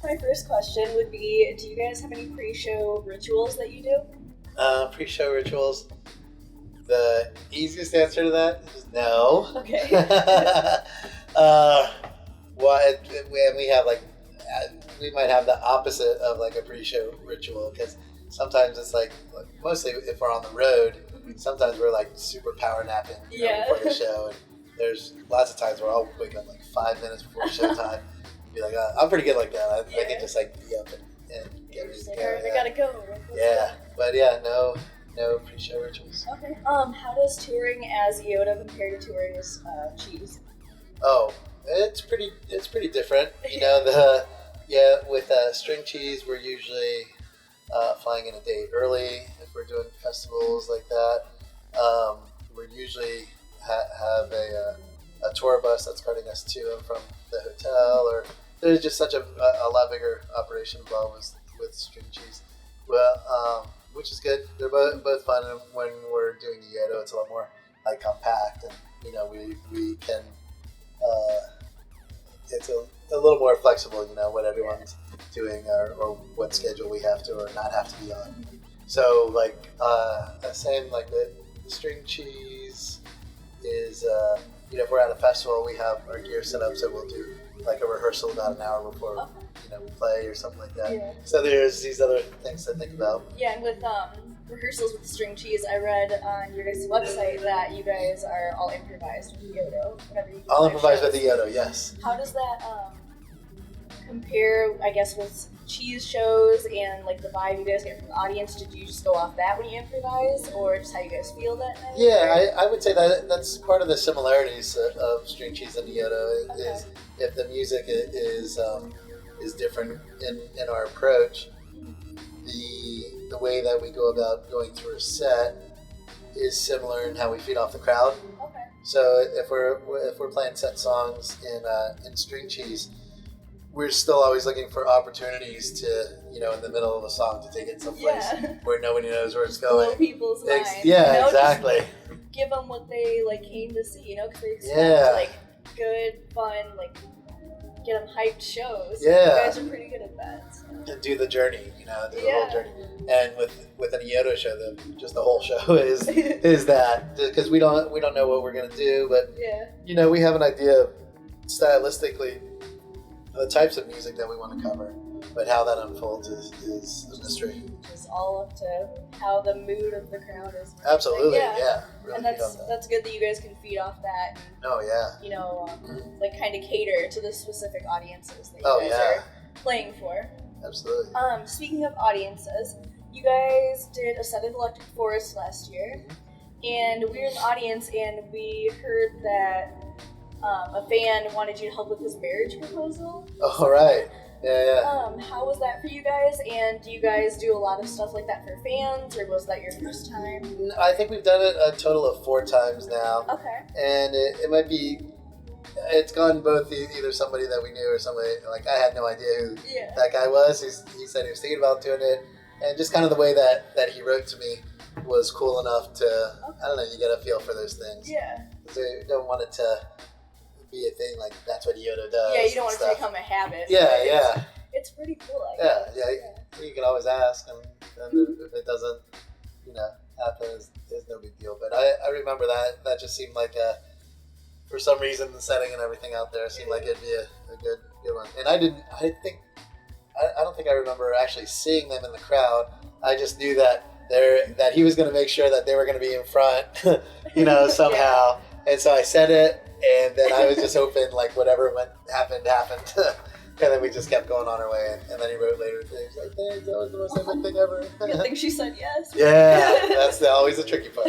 my first question would be, do you guys have any pre-show rituals that you do? Pre-show rituals. The easiest answer to that is no. Okay. We have like, we might have the opposite of like a pre-show ritual, because sometimes it's like, mostly if we're on the road, sometimes we're like super power napping before the show, and there's lots of times where I'll wake up like 5 minutes before show time and be like, I'm pretty good like that. I can just like be up and get ready to like, go. all right, I gotta go. But no pre-show rituals. Okay. How does touring as EOTO compare to touring as Cheese? Oh, it's pretty different. You know, with String Cheese, we're usually flying in a day early if we're doing festivals like that. We usually have a tour bus that's carting us to and from the hotel, or there's just such a lot bigger operation involved with String Cheese. Well, which is good. They're both fun, and when we're doing EOTO, it's a lot more like compact, and you know we can. It's a little more flexible, you know, what everyone's doing or what schedule we have to or not have to be on. So like same like the String Cheese is you know, if we're at a festival, we have our gear set up, so we'll do like a rehearsal about an hour before you know we play or something like that. Yeah. So there's these other things to think about. Yeah, and with rehearsals with String Cheese, I read on your guys' website that you guys are all improvised with EOTO. All improvised with EOTO, yes. How does that compare, I guess, with Cheese shows and like the vibe you guys get from the audience? Did you just go off that when you improvise, or just how you guys feel that night? Yeah, I would say that's part of the similarities of String Cheese and EOTO is if the music is different in our approach, the way that we go about going through a set is similar in how we feed off the crowd. Okay. So if we're playing set songs in String Cheese, we're still always looking for opportunities to, you know, in the middle of a song to take it someplace where nobody knows where it's going. Blow people's minds. Yeah, you know, exactly. Give them what they like came to see, you know, because they expect like good, fun, like get them hyped shows. Yeah. You guys are pretty good at that. So. And do the journey, you know, do the whole journey. And with an EOTO show, just the whole show is that, because we don't know what we're gonna do, but you know, we have an idea stylistically the types of music that we want to cover, but how that unfolds is a mystery. It's all up to how the mood of the crowd is. Absolutely, yeah. Really, and that's good that you guys can feed off that. And, you know, like kind of cater to the specific audiences that you guys are playing for. Absolutely. Speaking of audiences, you guys did a set at Electric Forest last year, and we were in the audience, and we heard that a fan wanted you to help with his marriage proposal. Oh, right. Yeah. How was that for you guys? And do you guys do a lot of stuff like that for fans, or was that your first time? I think we've done it a total of 4 times now. Okay. And it might be, it's gone both either somebody that we knew or somebody, like I had no idea who that guy was. He said he was thinking about doing it. And just kind of the way that he wrote to me was cool enough to, I don't know, you get a feel for those things. Yeah. So you don't want it to be a thing like that's what EOTO does. Yeah, you don't want it to become a habit. Yeah. It's pretty cool. You can always ask, and if it doesn't, you know, happen, it's no big deal. But I remember that just seemed like for some reason the setting and everything out there seemed like it'd be a good one. And I don't think I remember actually seeing them in the crowd. I just knew that he was going to make sure that they were going to be in front, you know, somehow. And so I said it. And then I was just hoping, like, whatever happened. And then we just kept going on our way. And then he wrote later things like, thanks, that was the most epic thing ever. Good thing she said yes. Yeah, that's always the tricky part.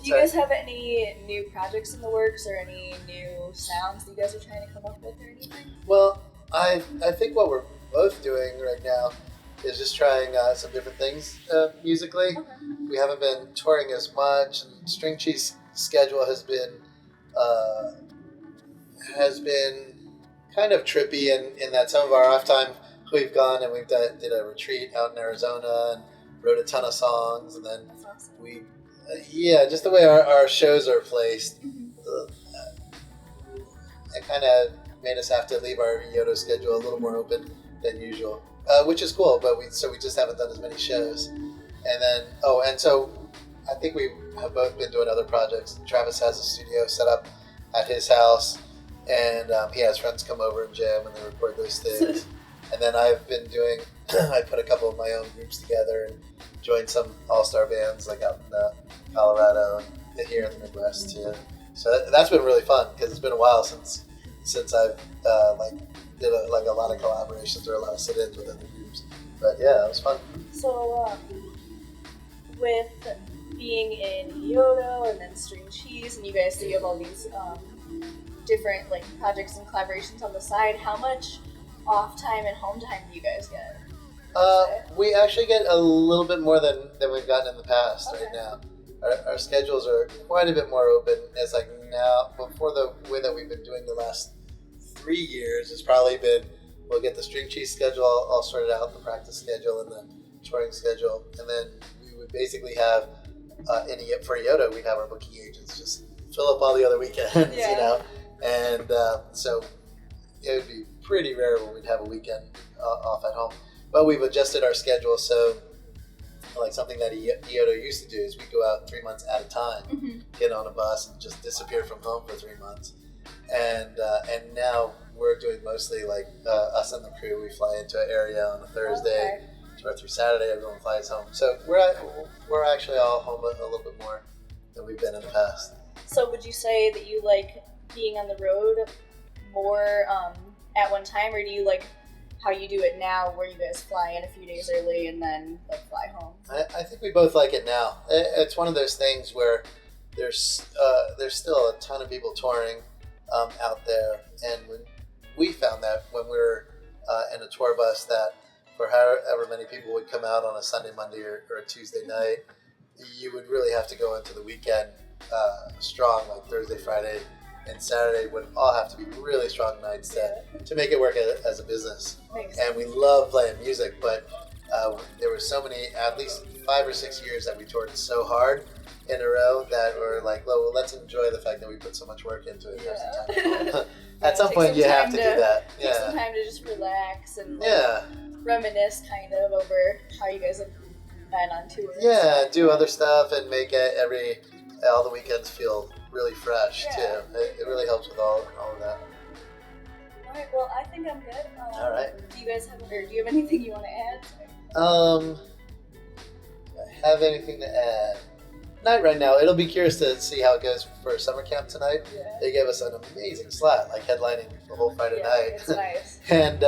Do you guys have any new projects in the works or any new sounds that you guys are trying to come up with or anything? Well, I think what we're both doing right now is just trying some different things musically. Okay. We haven't been touring as much, and String Cheese schedule has been kind of trippy in that some of our off time we've gone and did a retreat out in Arizona and wrote a ton of songs, and then That's awesome. we just the way our shows are placed. it kind of made us have to leave our EOTO schedule a little more open than usual, which is cool. But we just haven't done as many shows. And then and so I think we have both been doing other projects. Travis has a studio set up at his house, and he has friends come over and jam, and they record those things. And then I've been doing, I put a couple of my own groups together and joined some all-star bands like out in Colorado and here in the Midwest too. So that's been really fun because it's been a while since I've did a lot of collaborations or a lot of sit-ins with other groups. But yeah, it was fun. So with being in EOTO and then String Cheese, and you guys say you have all these different like projects and collaborations on the side, how much off time and home time do you guys get? We actually get a little bit more than we've gotten in the past right now. Our schedules are quite a bit more open. It's like now, before the way that we've been doing the last 3 years, it's probably been, we'll get the String Cheese schedule all sorted out, the practice schedule and the touring schedule, and then we would basically have, for EOTO, we'd have our booking agents just fill up all the other weekends, you know, and so it would be pretty rare when we'd have a weekend off at home. But we've adjusted our schedule, so like something that EOTO used to do is we go out 3 months at a time, get on a bus and just disappear from home for 3 months. And now we're doing mostly like us and the crew. We fly into an area on a Thursday, through Saturday everyone flies home. So we're actually all home a little bit more than we've been in the past. So would you say that you like being on the road more at one time, or do you like how you do it now, where you guys fly in a few days early and then like fly home? I think we both like it now. It's one of those things where there's still a ton of people touring out there, and we found that when we were in a tour bus, that for however many people would come out on a Sunday, Monday, or a Tuesday night, you would really have to go into the weekend strong, like Thursday, Friday, and Saturday would all have to be really strong nights to make it work as a business. And we love playing music, but there were so many, at least 5 or 6 years that we toured so hard in a row that we're like, well, let's enjoy the fact that we put so much work into it. At some point you have to do that. Take some time to just relax and reminisce kind of over how you guys have been on tour. Yeah, do other stuff and make all the weekends feel really fresh too. It really helps with all of that. All right, well, I think I'm good. All right. Do you have anything you want to add? Have anything to add? Not right now. It'll be curious to see how it goes for summer camp tonight. Yeah. They gave us an amazing slot, like headlining the whole Friday night. It's nice. And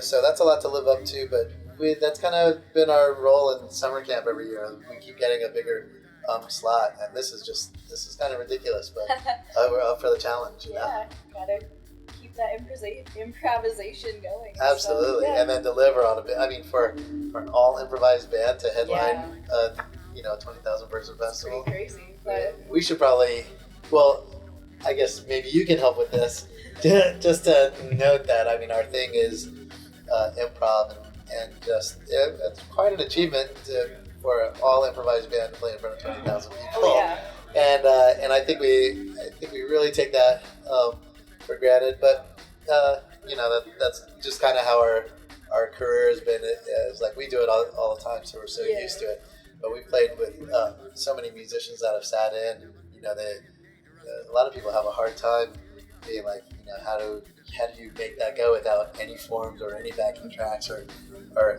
so that's a lot to live up to, but that's kind of been our role in summer camp every year. We keep getting a bigger slot, and this is kind of ridiculous, but we're up for the challenge. You know? Gotta keep that improvisation going. Absolutely, and then deliver on a bit. I mean, for an all improvised band to headline, 20,000 person festival. It's pretty crazy. But we should probably. Well, I guess maybe you can help with this. Just to note that, I mean, our thing is improv, and just it's quite an achievement for an all improvised band to play in front of 20,000 people. Oh, yeah. And I think we really take that for granted, but that's just kind of how our career has been. It's like we do it all the time, so we're so used to it. But we played with so many musicians that have sat in. A lot of people have a hard time being like, how do you make that go without any forms or any backing tracks or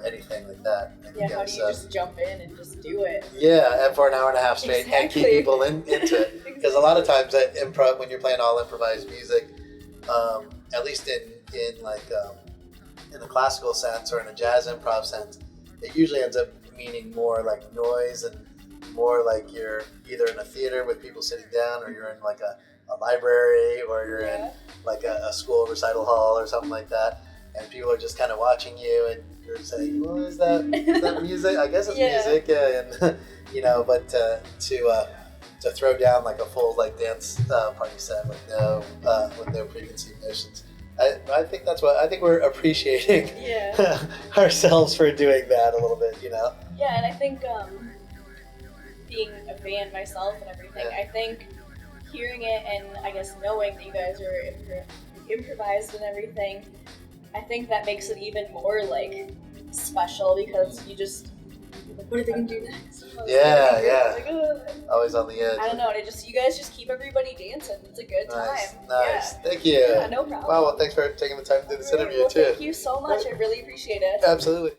anything like that? How do you just jump in and just do it? Yeah, and for an hour and a half straight and keep people into it. Because a lot of times at improv, when you're playing all improvised music, at least in the classical sense or in a jazz improv sense, it usually ends up meaning more like noise and more like you're either in a theater with people sitting down, or you're in like a library, or you're in like a school recital hall or something like that, and people are just kind of watching you, and you're saying, well, is that music? I guess it's music, and but to throw down like a full like dance party set with no preconceived notions. I think we're appreciating ourselves for doing that a little bit, Yeah, and I think being a fan myself and everything, I think hearing it and I guess knowing that you guys are improvised and everything, I think that makes it even more like special because you just what are they gonna do next? Yeah. Like, oh. Always on the edge. I don't know. You guys just keep everybody dancing. It's a good time. Nice. Yeah. Thank you. Yeah, no problem. Wow. Well, thanks for taking the time to do this interview well, too. Thank you so much. I really appreciate it. Absolutely.